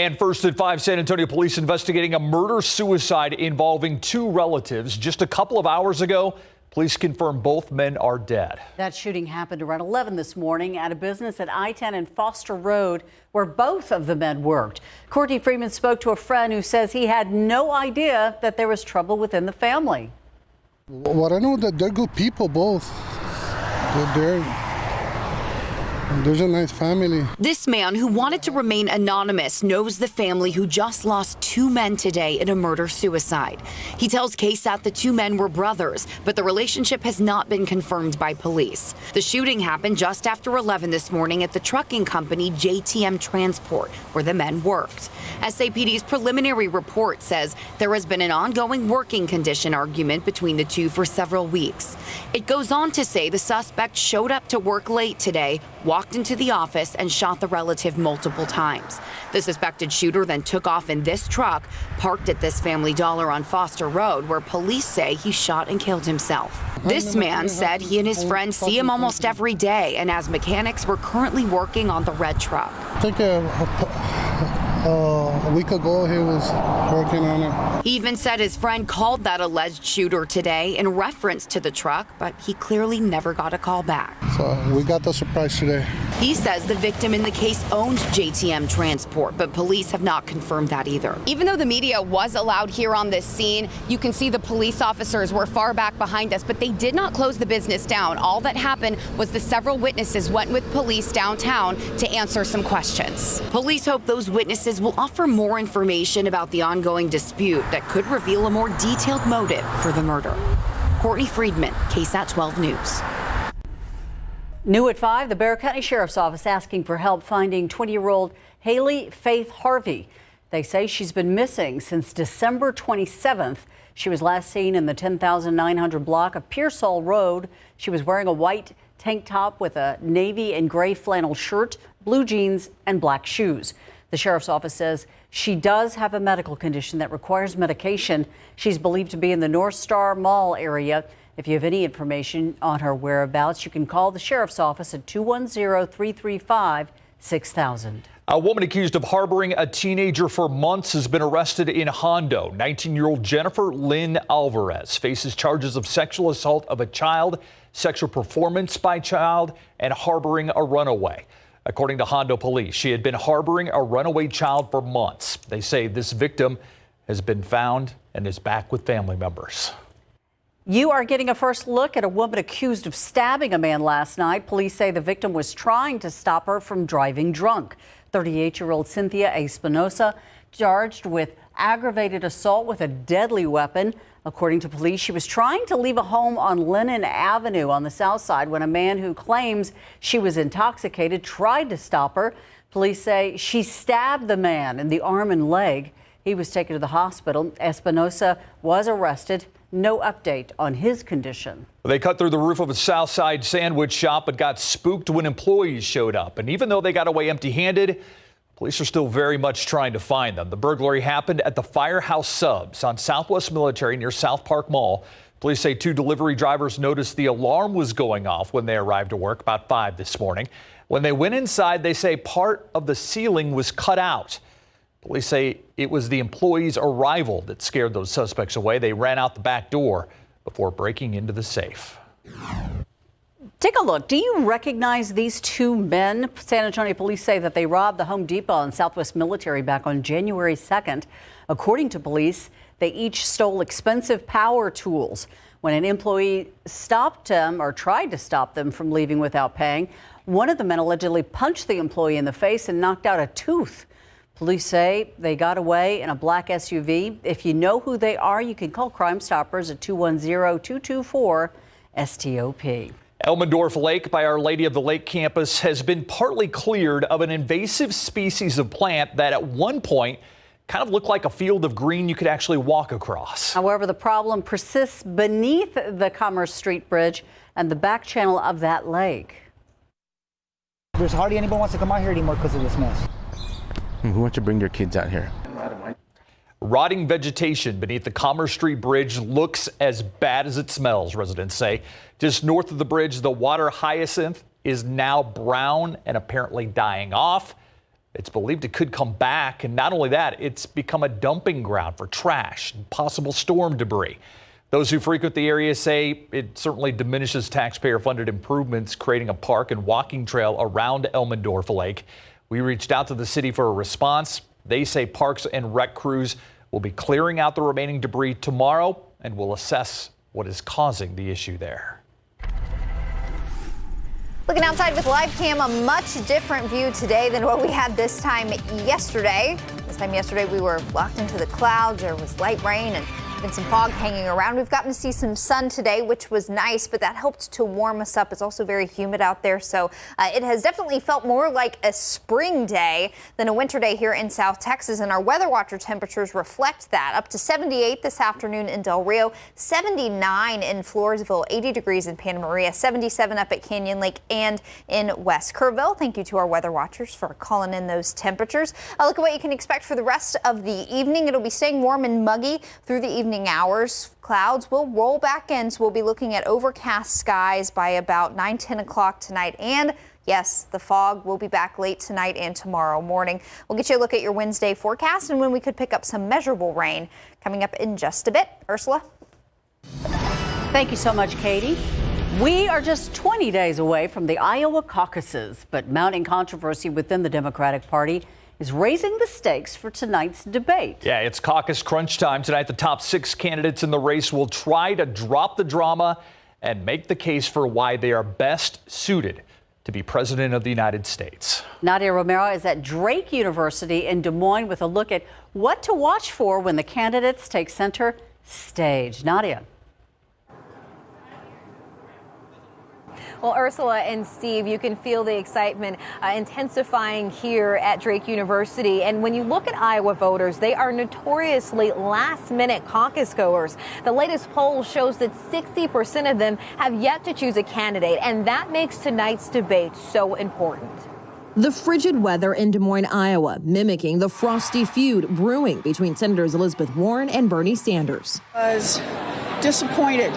And first at 5, San Antonio police investigating a murder-suicide involving two relatives. Just a couple of hours ago, police confirm both men are dead. That shooting happened around 11 this morning at a business at I-10 and Foster Road where both of the men worked. Courtney Freeman spoke to a friend who says he had no idea that there was trouble within the family. What I know that they're good people, both. There's a nice family. This man, who wanted to remain anonymous, knows the family who just lost two men today in a murder-suicide. He tells KSAT the two men were brothers, but the relationship has not been confirmed by police. The shooting happened just after 11 this morning at the trucking company JTM Transport, where the men worked. SAPD's preliminary report says there has been an ongoing working condition argument between the two for several weeks. It goes on to say the suspect showed up to work late today, walked into the office and shot the relative multiple times. The suspected shooter then took off in this truck, parked at this Family Dollar on Foster Road, where police say he shot and killed himself. This man said he and his friends see him almost every day, and as mechanics were currently working on the red truck. I think a week ago he was working on it. He even said his friend called that alleged shooter today in reference to the truck, but he clearly never got a call back. So we got the surprise today. He says the victim in the case owned JTM Transport, but police have not confirmed that either. Even though the media was allowed here on this scene, you can see the police officers were far back behind us, but they did not close the business down. All that happened was the several witnesses went with police downtown to answer some questions. Police hope those witnesses will offer more information about the ongoing dispute that could reveal a more detailed motive for the murder. Courtney Friedman, KSAT 12 News. New at 5, the Bexar County Sheriff's Office asking for help finding 20-year-old Haley Faith Harvey. They say she's been missing since December 27th. She was last seen in the 10,900 block of Pearsall Road. She was wearing a white tank top with a navy and gray flannel shirt, blue jeans, and black shoes. The Sheriff's Office says she does have a medical condition that requires medication. She's believed to be in the North Star Mall area. If you have any information on her whereabouts, you can call the Sheriff's Office at 210-335-6000. A woman accused of harboring a teenager for months has been arrested in Hondo. 19-year-old Jennifer Lynn Alvarez faces charges of sexual assault of a child, sexual performance by child, and harboring a runaway. According to Hondo police, she had been harboring a runaway child for months. They say this victim has been found and is back with family members. You are getting a first look at a woman accused of stabbing a man last night. Police say the victim was trying to stop her from driving drunk. 38-year-old Cynthia Espinosa charged with aggravated assault with a deadly weapon. According to police, she was trying to leave a home on Lennon Avenue on the south side when a man who claims she was intoxicated tried to stop her. Police say she stabbed the man in the arm and leg. He was taken to the hospital. Espinosa was arrested. No update on his condition. They cut through the roof of a South Side sandwich shop but got spooked when employees showed up. And even though they got away empty-handed, police are still very much trying to find them. The burglary happened at the Firehouse Subs on Southwest Military near South Park Mall. Police say two delivery drivers noticed the alarm was going off when they arrived to work about 5 this morning. When they went inside, they say part of the ceiling was cut out. Police say it was the employees' arrival that scared those suspects away. They ran out the back door before breaking into the safe. Take a look. Do you recognize these two men? San Antonio police say that they robbed the Home Depot on Southwest Military back on January 2nd. According to police, they each stole expensive power tools. When an employee stopped them or tried to stop them from leaving without paying, one of the men allegedly punched the employee in the face and knocked out a tooth. Police say they got away in a black SUV. If you know who they are, you can call Crime Stoppers at 210-224-STOP. Elmendorf Lake by Our Lady of the Lake campus has been partly cleared of an invasive species of plant that at one point kind of looked like a field of green you could actually walk across. However, the problem persists beneath the Commerce Street Bridge and the back channel of that lake. There's hardly anyone wants to come out here anymore because of this mess. Who wants to bring their kids out here? Rotting vegetation beneath the Commerce Street Bridge looks as bad as it smells, residents say. Just north of the bridge, the water hyacinth is now brown and apparently dying off. It's believed it could come back, and not only that, it's become a dumping ground for trash and possible storm debris. Those who frequent the area say it certainly diminishes taxpayer-funded improvements, creating a park and walking trail around Elmendorf Lake. We reached out to the city for a response. They say parks and rec crews will be clearing out the remaining debris tomorrow and will assess what is causing the issue there. Looking outside with live cam, a much different view today than what we had this time yesterday. This time yesterday, we were locked into the clouds. There was light rain and even some fog hanging around. We've gotten to see some sun today, which was nice, but that helped to warm us up. It's also very humid out there, so it has definitely felt more like a spring day than a winter day here in South Texas, and our weather watcher temperatures reflect that. Up to 78 this afternoon in Del Rio, 79 in Floresville, 80 degrees in Santa Maria, 77 up at Canyon Lake and in West Kerrville. Thank you to our weather watchers for calling in those temperatures. Look at what you can expect for the rest of the evening. It'll be staying warm and muggy through the evening hours. Clouds will roll back in, so we'll be looking at overcast skies by about 9-10 o'clock tonight. And yes, the fog will be back late tonight and tomorrow morning. We'll get you a look at your Wednesday forecast and when we could pick up some measurable rain coming up in just a bit. Ursula. Thank you so much, Katie. We are just 20 days away from the Iowa caucuses, but mounting controversy within the Democratic Party is raising the stakes for tonight's debate. Yeah, it's caucus crunch time tonight. The top 6 candidates in the race will try to drop the drama and make the case for why they are best suited to be president of the United States. Nadia Romero is at Drake University in Des Moines with a look at what to watch for when the candidates take center stage. Nadia. Well, Ursula and Steve, you can feel the excitement intensifying here at Drake University. And when you look at Iowa voters, they are notoriously last-minute caucus goers. The latest poll shows that 60% of them have yet to choose a candidate, and that makes tonight's debate so important. The frigid weather in Des Moines, Iowa, mimicking the frosty feud brewing between Senators Elizabeth Warren and Bernie Sanders. I was disappointed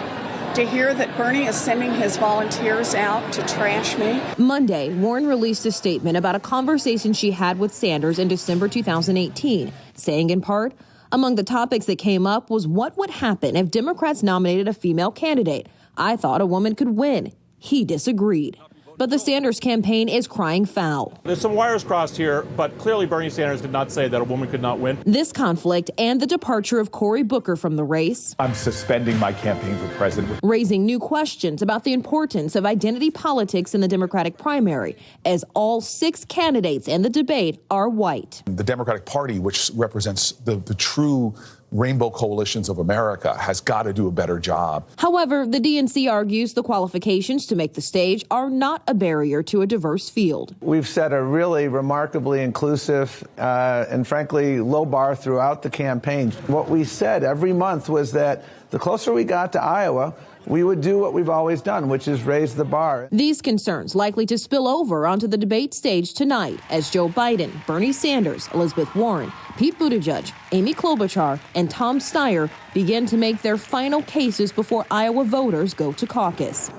to hear that Bernie is sending his volunteers out to trash me. Monday, Warren released a statement about a conversation she had with Sanders in December 2018, saying in part, among the topics that came up was what would happen if Democrats nominated a female candidate. I thought a woman could win. He disagreed. But the Sanders campaign is crying foul. There's some wires crossed here, but clearly Bernie Sanders did not say that a woman could not win. This conflict and the departure of Cory Booker from the race. I'm suspending my campaign for president. Raising new questions about the importance of identity politics in the Democratic primary, as all 6 candidates in the debate are white. The Democratic Party, which represents the true rainbow coalitions of America, has got to do a better job. However, the DNC argues the qualifications to make the stage are not a barrier to a diverse field. We've set a really remarkably inclusive and frankly low bar throughout the campaign. What we said every month was that the closer we got to Iowa, we would do what we've always done, which is raise the bar. These concerns likely to spill over onto the debate stage tonight as Joe Biden, Bernie Sanders, Elizabeth Warren, Pete Buttigieg, Amy Klobuchar, and Tom Steyer begin to make their final cases before Iowa voters go to caucus.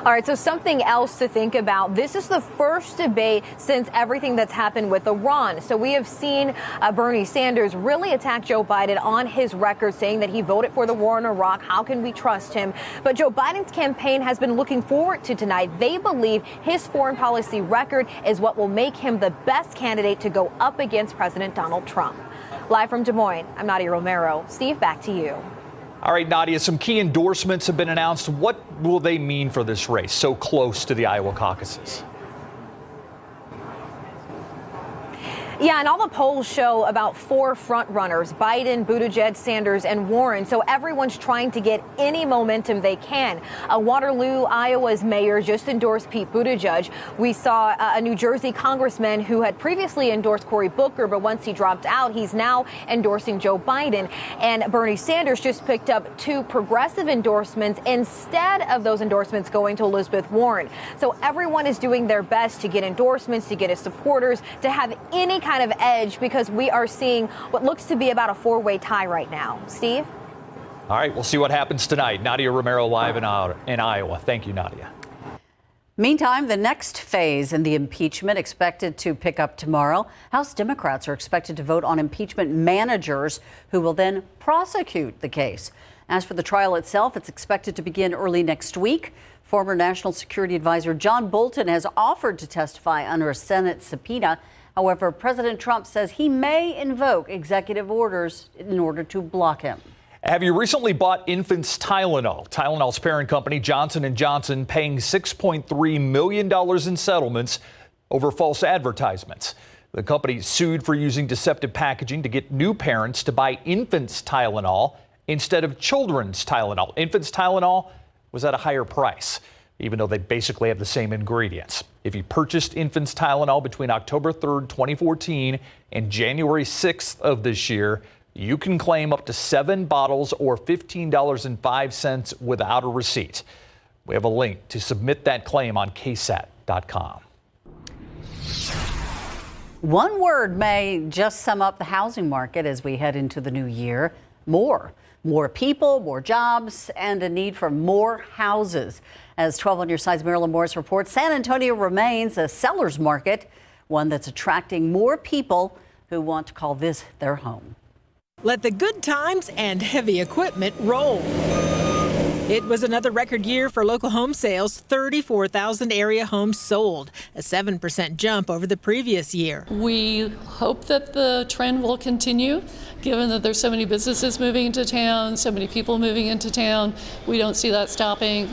All right, so something else to think about. This is the first debate since everything that's happened with Iran. So we have seen Bernie Sanders really attack Joe Biden on his record, saying that he voted for the war in Iraq. How can we trust him? But Joe Biden's campaign has been looking forward to tonight. They believe his foreign policy record is what will make him the best candidate to go up against President Donald Trump. Live from Des Moines, I'm Nadia Romero. Steve, back to you. All right, Nadia, some key endorsements have been announced. What will they mean for this race so close to the Iowa caucuses? Yeah, and all the polls show about 4 front runners, Biden, Buttigieg, Sanders, and Warren. So everyone's trying to get any momentum they can. Waterloo, Iowa's mayor just endorsed Pete Buttigieg. We saw a New Jersey congressman who had previously endorsed Cory Booker, but once he dropped out, he's now endorsing Joe Biden. And Bernie Sanders just picked up 2 progressive endorsements instead of those endorsements going to Elizabeth Warren. So everyone is doing their best to get endorsements, to get his supporters, to have any kind of edge, because we are seeing what looks to be about a 4-way tie right now. Steve? All right, we'll see what happens tonight. Nadia Romero live in Iowa. Thank you, Nadia. Meantime, the next phase in the impeachment expected to pick up tomorrow. House Democrats are expected to vote on impeachment managers who will then prosecute the case. As for the trial itself, it's expected to begin early next week. Former National Security Advisor John Bolton has offered to testify under a Senate subpoena. However, President Trump says he may invoke executive orders in order to block him. Have you recently bought infants Tylenol? Tylenol's parent company, Johnson & Johnson, paying $6.3 million in settlements over false advertisements. The company sued for using deceptive packaging to get new parents to buy infants Tylenol instead of children's Tylenol. Infants Tylenol was at a higher price, even though they basically have the same ingredients. If you purchased infants Tylenol between October 3rd, 2014 and January 6th of this year, you can claim up to 7 bottles or $15.05 without a receipt. We have a link to submit that claim on KSAT.com. One word may just sum up the housing market as we head into the new year. More people, more jobs, and a need for more houses. As 12 on your side's Marilyn Morris reports, San Antonio remains a seller's market, one that's attracting more people who want to call this their home. Let the good times and heavy equipment roll. It was another record year for local home sales, 34,000 area homes sold, a 7% jump over the previous year. We hope that the trend will continue, given that there's so many businesses moving into town, so many people moving into town. We don't see that stopping.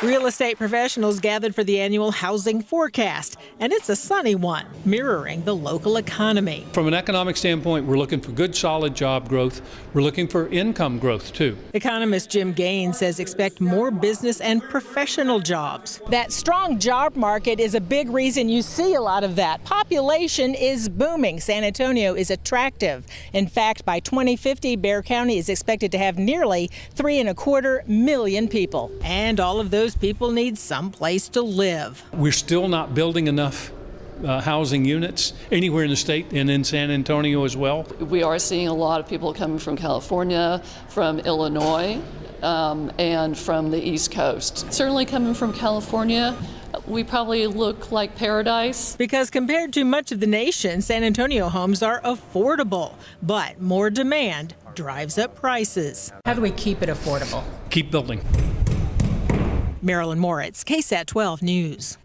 Real estate professionals gathered for the annual housing forecast, and it's a sunny one, mirroring the local economy. From an economic standpoint, we're looking for good, solid job growth. We're looking for income growth, too. Economist Jim Gaines says expect more business and professional jobs. That strong job market is a big reason you see a lot of that. Population is booming. San Antonio is attractive. In fact, by 2050, Bexar County is expected to have nearly 3.25 million people. And all of those people need some place to live. We're still not building enough housing units anywhere in the state and in San Antonio as well. We are seeing a lot of people coming from California, from Illinois, and from the East Coast. Certainly coming from California, we probably look like paradise. Because compared to much of the nation, San Antonio homes are affordable, but more demand drives up prices. How do we keep it affordable? Keep building. Marilyn Moritz, KSAT 12 News.